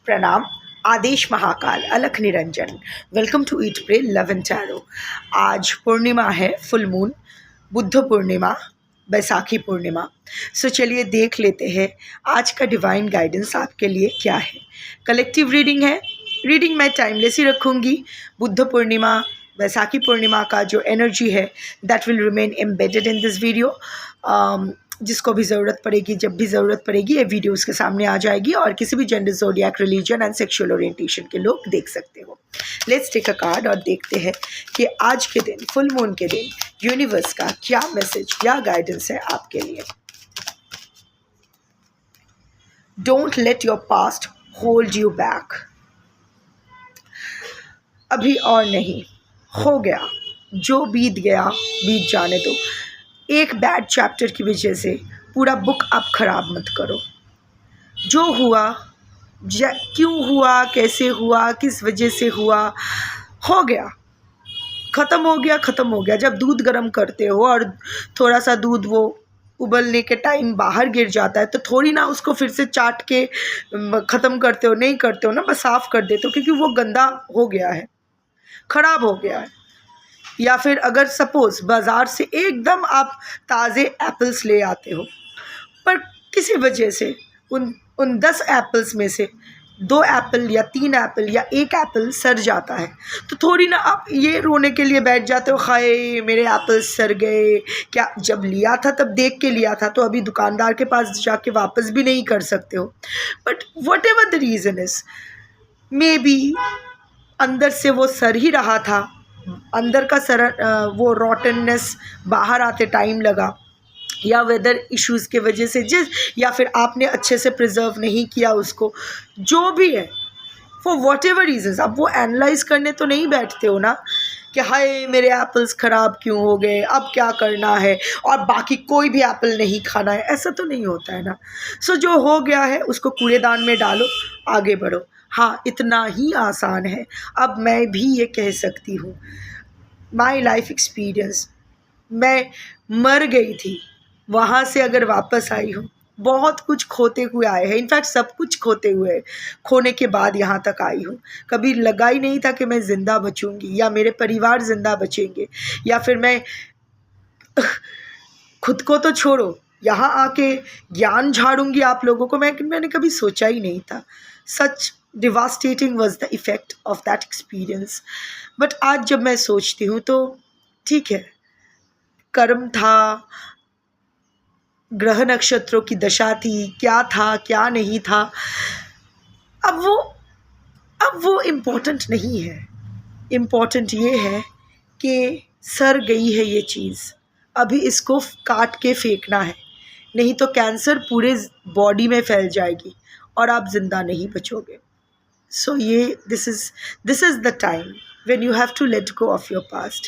प्रणाम। आदेश महाकाल, अलख निरंजन। Welcome to eat pray love and tarot. आज पूर्णिमा है, full moon, Buddha Purnima, Baisakhi Purnima. So चलिए देख लेते हैं आज का डिवाइन गाइडेंस आपके लिए क्या है। कलेक्टिव रीडिंग है, रीडिंग मैं टाइमलेस ही रखूँगी। बुद्ध पूर्णिमा, बैसाखी पूर्णिमा का जो एनर्जी है that will remain embedded in this video. जिसको भी ज़रूरत पड़ेगी, जब भी ज़रूरत पड़ेगी, ये वीडियो उसके सामने आ जाएगी और किसी भी gender, zodiac, religion and sexual orientation के लोग देख सकते हो। लेट्स टेक अ कार्ड और देखते हैं कि आज के दिन, फुल मून के दिन, यूनिवर्स का क्या मैसेज या गाइडेंस है आपके लिए। Don't let your past hold you back. अभी और नहीं, हो गया, जो बीत गया बीत जाने दो। एक बैड चैप्टर की वजह से पूरा बुक आप ख़राब मत करो। जो हुआ, क्यों हुआ, कैसे हुआ, किस वजह से हुआ, हो गया, ख़त्म हो गया, ख़त्म हो गया। जब दूध गर्म करते हो और थोड़ा सा दूध वो उबलने के टाइम बाहर गिर जाता है तो थोड़ी ना उसको फिर से चाट के ख़त्म करते हो, नहीं करते हो ना, बस साफ़ कर देते हो, क्योंकि वो गंदा हो गया है, ख़राब हो गया है। या फिर अगर सपोज़ बाज़ार से एकदम आप ताज़े एप्पल्स ले आते हो, पर किसी वजह से उन 10 एप्पल्स में से 2 एप्पल या 3 एप्पल या 1 एप्पल सड़ जाता है, तो थोड़ी ना आप ये रोने के लिए बैठ जाते हो, हाय मेरे एप्पल सड़ गए। क्या जब लिया था तब देख के लिया था, तो अभी दुकानदार के पास जाके वापस भी नहीं कर सकते हो। But what ever the reason is, may be अंदर से वो सड़ ही रहा था, अंदर का वो रॉटननेस बाहर आते टाइम लगा, या वेदर इश्यूज़ के वजह से या फिर आपने अच्छे से प्रिजर्व नहीं किया उसको, जो भी है, फॉर वॉट एवर रीजन्स। अब वो एनालाइज करने तो नहीं बैठते हो ना कि हाय मेरे एप्पल्स ख़राब क्यों हो गए, अब क्या करना है और बाकी कोई भी एप्पल नहीं खाना है, ऐसा तो नहीं होता है ना। सो जो हो गया है उसको कूड़ेदान में डालो, आगे बढ़ो। हाँ, इतना ही आसान है। अब मैं भी ये कह सकती हूँ, माई लाइफ एक्सपीरियंस, मैं मर गई थी, वहाँ से अगर वापस आई हूँ, बहुत कुछ खोते हुए आए हैं, इनफैक्ट सब कुछ खोते हुए, खोने के बाद यहाँ तक आई हूँ। कभी लगा ही नहीं था कि मैं ज़िंदा बचूँगी या मेरे परिवार ज़िंदा बचेंगे, या फिर मैं खुद को तो छोड़ो, यहाँ आके ज्ञान झाड़ूंगी आप लोगों को, मैंने कभी सोचा ही नहीं था। Such devastating was the effect of that experience. But आज जब मैं सोचती हूँ तो ठीक है, कर्म था, ग्रह नक्षत्रों की दशा थी, क्या था क्या नहीं था, अब वो इम्पोर्टेंट नहीं है। इम्पोर्टेंट ये है कि सर गई है ये चीज़, अभी इसको काट के फेंकना है, नहीं तो कैंसर पूरे बॉडी में फैल जाएगी और आप ज़िंदा नहीं बचोगे। So this is the time when you have to let go of your past.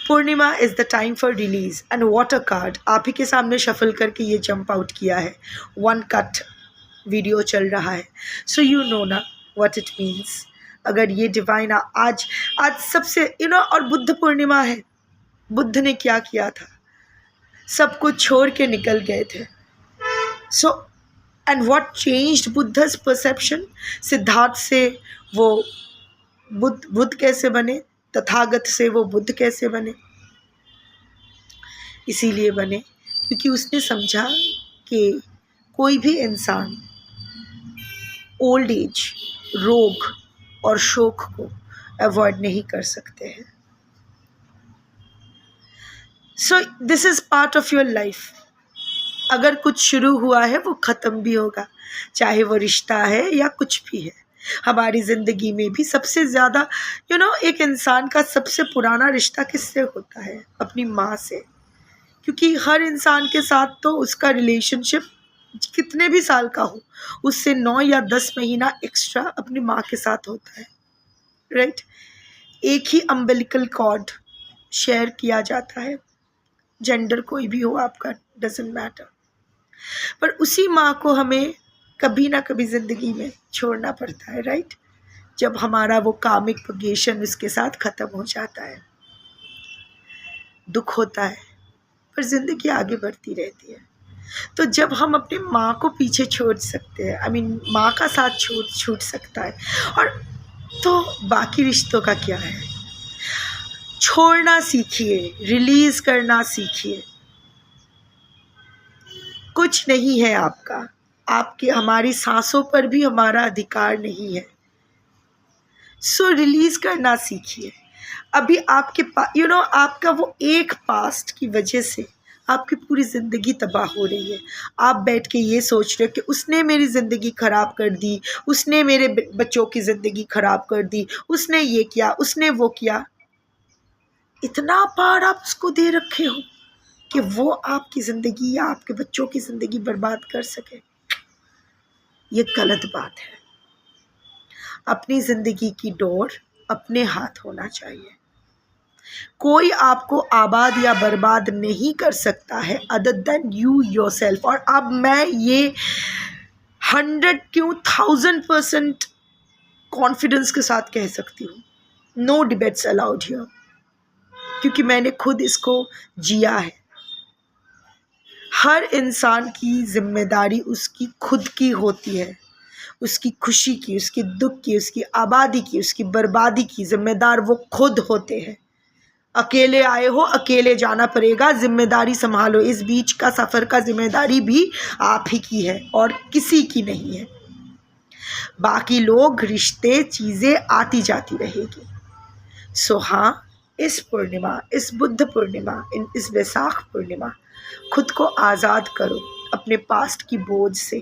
Purnima is the time for release and what a card। आप ही के सामने शफल करके ये जंप आउट किया है, 1 कट वीडियो चल रहा है। सो you know ना what it means। अगर ये डिवाइन आज सबसे और बुद्ध पूर्णिमा है, बुद्ध ने क्या किया था, सब कुछ छोड़ के निकल गए थे। So and what changed Buddha's perception, Siddhartha से वो बुद्ध कैसे बने, तथागत से वो बुद्ध कैसे बने, इसीलिए बने क्योंकि उसने समझा कि कोई भी इंसान ओल्ड एज, रोग और शोक को अवॉइड नहीं कर सकते हैं। सो this is part of your life. अगर कुछ शुरू हुआ है वो ख़त्म भी होगा, चाहे वो रिश्ता है या कुछ भी है। हमारी ज़िंदगी में भी सबसे ज़्यादा एक इंसान का सबसे पुराना रिश्ता किससे होता है, अपनी माँ से, क्योंकि हर इंसान के साथ तो उसका रिलेशनशिप कितने भी साल का हो, उससे 9 या 10 महीना एक्स्ट्रा अपनी माँ के साथ होता है, राइट। एक ही अम्बिलिकल कॉर्ड शेयर किया जाता है, जेंडर कोई भी हो आपका, डजेंट मैटर, पर उसी माँ को हमें कभी ना कभी ज़िंदगी में छोड़ना पड़ता है, राइट। जब हमारा वो कामिक पगेशन उसके साथ ख़त्म हो जाता है, दुख होता है, पर ज़िंदगी आगे बढ़ती रहती है। तो जब हम अपनी माँ को पीछे छोड़ सकते हैं, माँ का साथ छूट सकता है, और तो बाकी रिश्तों का क्या है। छोड़ना सीखिए, रिलीज़ करना सीखिए। कुछ नहीं है आपका, आपकी हमारी सांसों पर भी हमारा अधिकार नहीं है। सो रिलीज़ करना सीखिए। अभी आपके आपका वो एक पास्ट की वजह से आपकी पूरी ज़िंदगी तबाह हो रही है। आप बैठ के ये सोच रहे हो कि उसने मेरी ज़िंदगी ख़राब कर दी, उसने मेरे बच्चों की ज़िंदगी ख़राब कर दी, उसने ये किया, उसने वो किया। इतना पार आप उसको दे रखे हो कि वो आपकी ज़िंदगी या आपके बच्चों की ज़िंदगी बर्बाद कर सके। ये गलत बात है। अपनी ज़िंदगी की डोर अपने हाथ होना चाहिए। कोई आपको आबाद या बर्बाद नहीं कर सकता है अदर देन यू योरसेल्फ। और अब मैं ये 100 क्यों 1000% कॉन्फिडेंस के साथ कह सकती हूँ, नो डिबेट्स अलाउड हियर, क्योंकि मैंने खुद इसको जिया है। हर इंसान की जिम्मेदारी उसकी खुद की होती है। उसकी खुशी की, उसके दुख की, उसकी आबादी की, उसकी बर्बादी की जिम्मेदार वो खुद होते हैं। अकेले आए हो, अकेले जाना पड़ेगा, जिम्मेदारी संभालो। इस बीच का सफ़र का जिम्मेदारी भी आप ही की है और किसी की नहीं है। बाकी लोग, रिश्ते, चीज़ें आती जाती रहेगी। सो हाँ, इस पूर्णिमा, इस बुद्ध पूर्णिमा, इस वैसाख पूर्णिमा खुद को आज़ाद करो अपने पास्ट की बोझ से,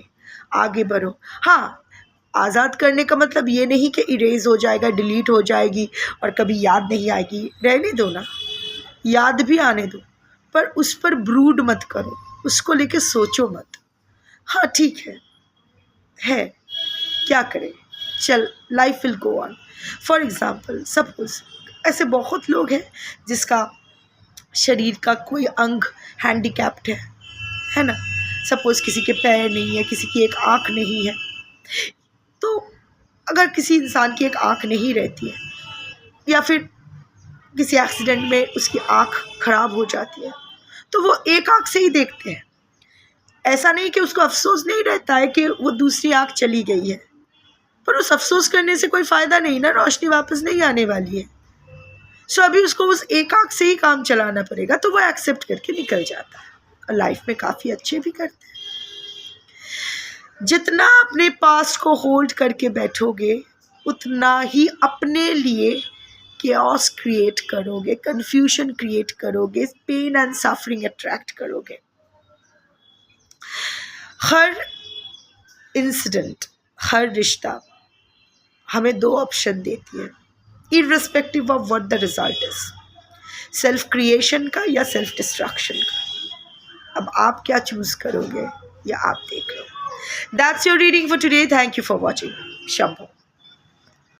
आगे बढ़ो। हाँ, आज़ाद करने का मतलब ये नहीं कि इरेज हो जाएगा, डिलीट हो जाएगी और कभी याद नहीं आएगी। रहने दो ना, याद भी आने दो, पर उस पर ब्रूड मत करो, उसको लेके सोचो मत। हाँ ठीक है, क्या करें, चल, life will go on. For example, suppose ऐसे बहुत लोग हैं जिसका शरीर का कोई अंग हैंडीकैप्ड है ना। सपोज़ किसी के पैर नहीं है, किसी की एक आँख नहीं है। तो अगर किसी इंसान की एक आँख नहीं रहती है या फिर किसी एक्सीडेंट में उसकी आँख ख़राब हो जाती है, तो वो एक आँख से ही देखते हैं। ऐसा नहीं कि उसको अफसोस नहीं रहता है कि वो दूसरी आँख चली गई है, पर उस अफसोस करने से कोई फ़ायदा नहीं ना, रोशनी वापस नहीं आने वाली है। सो अभी उसको उस एक आँख से ही काम चलाना पड़ेगा, तो वो एक्सेप्ट करके निकल जाता है और लाइफ में काफ़ी अच्छे भी करते हैं। जितना अपने पास्ट को होल्ड करके बैठोगे, उतना ही अपने लिए केओस क्रिएट करोगे, कन्फ्यूजन क्रिएट करोगे, पेन एंड सफरिंग अट्रैक्ट करोगे। हर इंसिडेंट, हर रिश्ता हमें दो ऑप्शन देती है, irrespective of what the result is, self creation का या सेल्फ डिस्ट्रक्शन का। अब आप क्या चूज करोगे, या आप देख लो। That's your reading for today. Thank you for watching. Shambhu.